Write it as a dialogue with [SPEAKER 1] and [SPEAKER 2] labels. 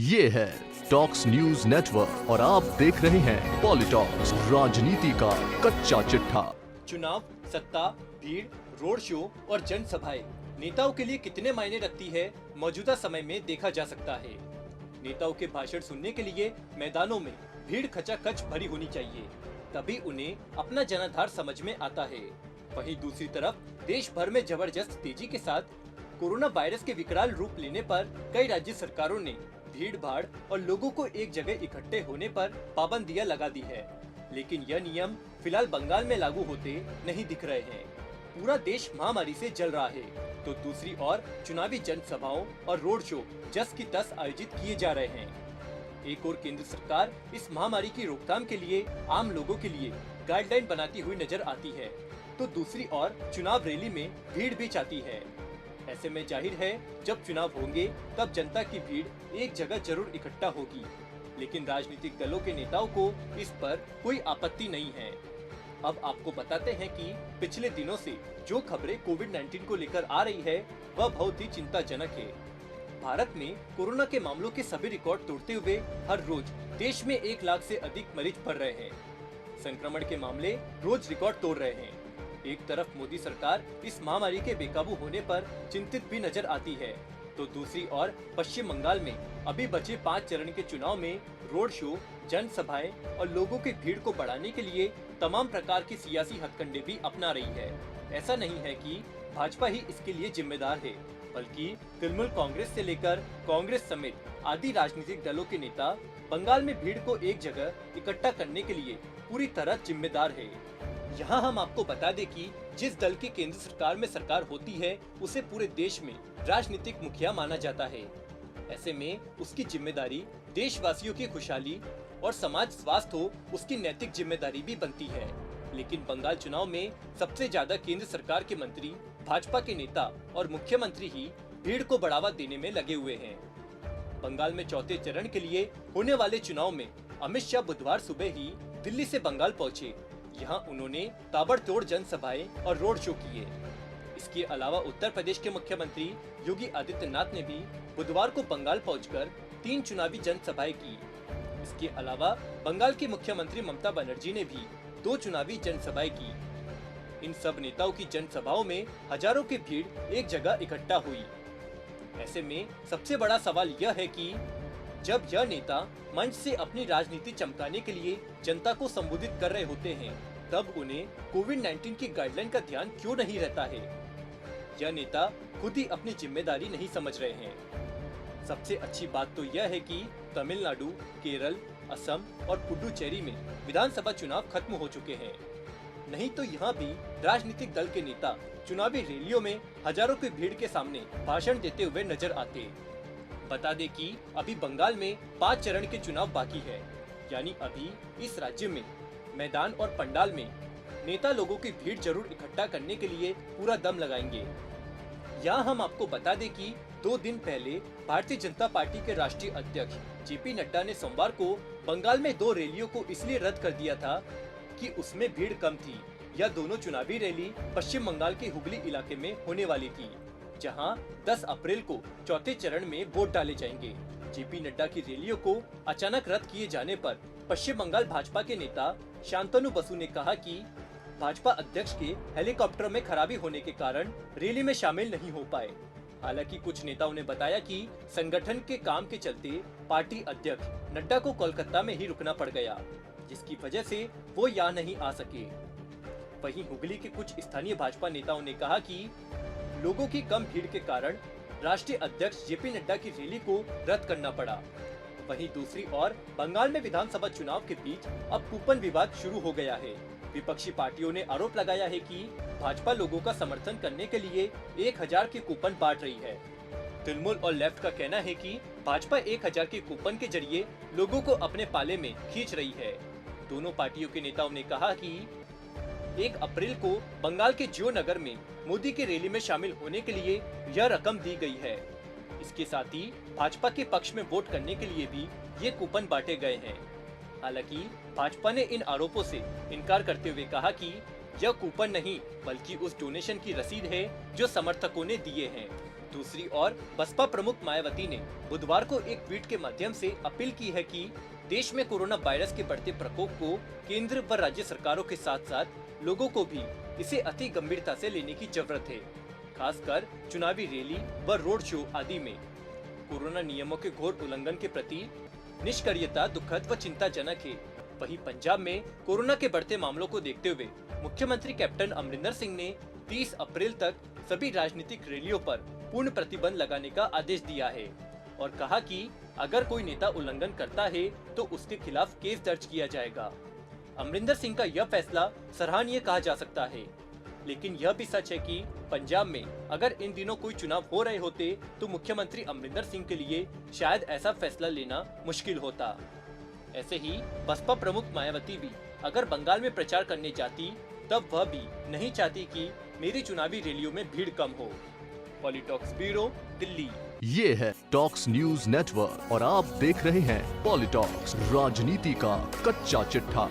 [SPEAKER 1] ये है talks news network और आप देख रहे हैं पॉलिटॉक्स, राजनीति का कच्चा चिट्ठा।
[SPEAKER 2] चुनाव, सत्ता, भीड़, रोड शो और जनसभाएं नेताओं के लिए कितने मायने रखती है, मौजूदा समय में देखा जा सकता है। नेताओं के भाषण सुनने के लिए मैदानों में भीड़ खचाखच भरी होनी चाहिए, तभी उन्हें अपना जनाधार समझ में आता है। वहीं दूसरी तरफ देश भर में जबरदस्त तेजी के साथ कोरोना वायरस के विकराल रूप लेने पर कई राज्य सरकारों ने भीड़ भाड़ और लोगों को एक जगह इकट्ठे होने पर पाबंदियां लगा दी है, लेकिन यह नियम फिलहाल बंगाल में लागू होते नहीं दिख रहे हैं। पूरा देश महामारी से जल रहा है, तो दूसरी ओर चुनावी जनसभाओं और रोड शो जस की तस आयोजित किए जा रहे हैं। एक और केंद्र सरकार इस महामारी की रोकथाम के लिए आम लोगों के लिए गाइडलाइन बनाती हुई नजर आती है, तो दूसरी ओर चुनाव रैली में भीड़ भी चाहती है। ऐसे में जाहिर है जब चुनाव होंगे तब जनता की भीड़ एक जगह जरूर इकट्ठा होगी, लेकिन राजनीतिक दलों के नेताओं को इस पर कोई आपत्ति नहीं है। अब आपको बताते हैं कि पिछले दिनों से जो खबरें कोविड-19 को लेकर आ रही है वह बहुत ही चिंताजनक है। भारत में कोरोना के मामलों के सभी रिकॉर्ड तोड़ते हुए हर रोज देश में 1 लाख से अधिक मरीज बढ़ रहे हैं। संक्रमण के मामले रोज रिकॉर्ड तोड़ रहे हैं। एक तरफ मोदी सरकार इस महामारी के बेकाबू होने पर चिंतित भी नजर आती है, तो दूसरी ओर पश्चिम बंगाल में अभी बचे 5 चरण के चुनाव में रोड शो, जनसभाएं और लोगों की भीड़ को बढ़ाने के लिए तमाम प्रकार की सियासी हथकंडे भी अपना रही है। ऐसा नहीं है कि भाजपा ही इसके लिए जिम्मेदार है, बल्कि तृणमूल कांग्रेस से लेकर कांग्रेस समेत आदि राजनीतिक दलों के नेता बंगाल में भीड़ को एक जगह इकट्ठा करने के लिए पूरी तरह जिम्मेदार है। यहाँ हम आपको बता दें कि जिस दल की केंद्र सरकार में सरकार होती है उसे पूरे देश में राजनीतिक मुखिया माना जाता है। ऐसे में उसकी जिम्मेदारी देशवासियों की खुशहाली और समाज स्वास्थ्य हो, उसकी नैतिक जिम्मेदारी भी बनती है। लेकिन बंगाल चुनाव में सबसे ज्यादा केंद्र सरकार के मंत्री, भाजपा के नेता और मुख्यमंत्री ही भीड़ को बढ़ावा देने में लगे हुए हैं। बंगाल में चौथे चरण के लिए होने वाले चुनाव में अमित शाह बुधवार सुबह ही दिल्ली से बंगाल पहुंचे। यहाँ उन्होंने ताबड़तोड़ जनसभाएं और रोड शो किए। इसके अलावा उत्तर प्रदेश के मुख्यमंत्री योगी आदित्यनाथ ने भी बुधवार को बंगाल पहुंचकर 3 चुनावी जनसभाएं की। इसके अलावा बंगाल की मुख्यमंत्री ममता बनर्जी ने भी 2 चुनावी जनसभाएं की। इन सब नेताओं की जनसभाओं में हजारों की भीड़ एक जगह इकट्ठा हुई। ऐसे में सबसे बड़ा सवाल यह है कि जब यह नेता मंच से अपनी राजनीति चमकाने के लिए जनता को संबोधित कर रहे होते हैं, तब उन्हें कोविड-19 की गाइडलाइन का ध्यान क्यों नहीं रहता है? यह नेता खुद ही अपनी जिम्मेदारी नहीं समझ रहे हैं। सबसे अच्छी बात तो यह है कि तमिलनाडु, केरल, असम और पुडुचेरी में विधानसभा चुनाव खत्म हो चुके हैं। नहीं तो यहाँ भी राजनीतिक दल के नेता चुनावी रैलियों में हजारों की भीड़ के सामने भाषण देते हुए नजर आते। बता दें कि अभी बंगाल में 5 चरण के चुनाव बाकी है, यानी अभी इस राज्य में मैदान और पंडाल में नेता लोगों की भीड़ जरूर इकट्ठा करने के लिए पूरा दम लगाएंगे। यहाँ हम आपको बता दें कि 2 दिन पहले भारतीय जनता पार्टी के राष्ट्रीय अध्यक्ष जेपी नड्डा ने सोमवार को बंगाल में 2 रैलियों को इसलिए रद्द कर दिया था कि उसमें भीड़ कम थी। यह दोनों चुनावी रैली पश्चिम बंगाल के हुगली इलाके में होने वाली थी, जहां 10 अप्रैल को चौथे चरण में वोट डाले जाएंगे। जेपी नड्डा की रैलियों को अचानक रद्द किए जाने पर पश्चिम बंगाल भाजपा के नेता शांतनु बसु ने कहा कि भाजपा अध्यक्ष के हेलीकॉप्टर में खराबी होने के कारण रैली में शामिल नहीं हो पाए। हालांकि कुछ नेताओं ने बताया कि संगठन के काम के चलते पार्टी अध्यक्ष नड्डा को कोलकाता में ही रुकना पड़ गया, जिसकी वजह से वो यहाँ नहीं आ सके। वहीं हुगली के कुछ स्थानीय भाजपा नेताओं ने कहा कि लोगों की कम भीड़ के कारण राष्ट्रीय अध्यक्ष जेपी नड्डा की रैली को रद्द करना पड़ा। वहीं दूसरी ओर बंगाल में विधानसभा चुनाव के बीच अब कूपन विवाद शुरू हो गया है। विपक्षी पार्टियों ने आरोप लगाया है कि भाजपा लोगों का समर्थन करने के लिए 1000 के कूपन बांट रही है। तृणमूल और लेफ्ट का कहना है कि भाजपा 1000 के कूपन के जरिए लोगों को अपने पाले में खींच रही है। दोनों पार्टियों के नेताओं ने कहा कि 1 अप्रैल को बंगाल के जियो नगर में मोदी की रैली में शामिल होने के लिए यह रकम दी गई है। इसके साथ ही भाजपा के पक्ष में वोट करने के लिए भी ये कूपन बांटे गए हैं। हालांकि भाजपा ने इन आरोपों से इनकार करते हुए कहा कि यह कूपन नहीं बल्कि उस डोनेशन की रसीद है जो समर्थकों ने दिए हैं। दूसरी ओर बसपा प्रमुख मायावती ने बुधवार को एक ट्वीट के माध्यम से अपील की है कि देश में कोरोना वायरस के बढ़ते प्रकोप को केंद्र व राज्य सरकारों के साथ साथ लोगों को भी इसे अति गंभीरता से लेने की जरूरत है, खासकर चुनावी रैली व रोड शो आदि में। कोरोना नियमों के घोर उल्लंघन के प्रति निष्क्रियता दुखद व चिंताजनक है। वहीं पंजाब में कोरोना के बढ़ते मामलों को देखते हुए मुख्यमंत्री कैप्टन अमरिंदर सिंह ने 30 अप्रैल तक सभी राजनीतिक रैलियों पर पूर्ण प्रतिबंध लगाने का आदेश दिया है और कहा कि अगर कोई नेता उल्लंघन करता है तो उसके खिलाफ केस दर्ज किया जाएगा। अमरिंदर सिंह का यह फैसला सराहनीय कहा जा सकता है, लेकिन यह भी सच है कि पंजाब में अगर इन दिनों कोई चुनाव हो रहे होते तो मुख्यमंत्री अमरिंदर सिंह के लिए शायद ऐसा फैसला लेना मुश्किल होता। ऐसे ही बसपा प्रमुख मायावती भी अगर बंगाल में प्रचार करने जाती तब वह भी नहीं चाहती कि मेरी चुनावी रैलियों में भीड़ कम हो। पॉलिटॉक्स ब्यूरो, दिल्ली।
[SPEAKER 1] ये है टॉक्स न्यूज नेटवर्क और आप देख रहे हैं पॉलिटॉक्स, राजनीति का कच्चा चिट्ठा।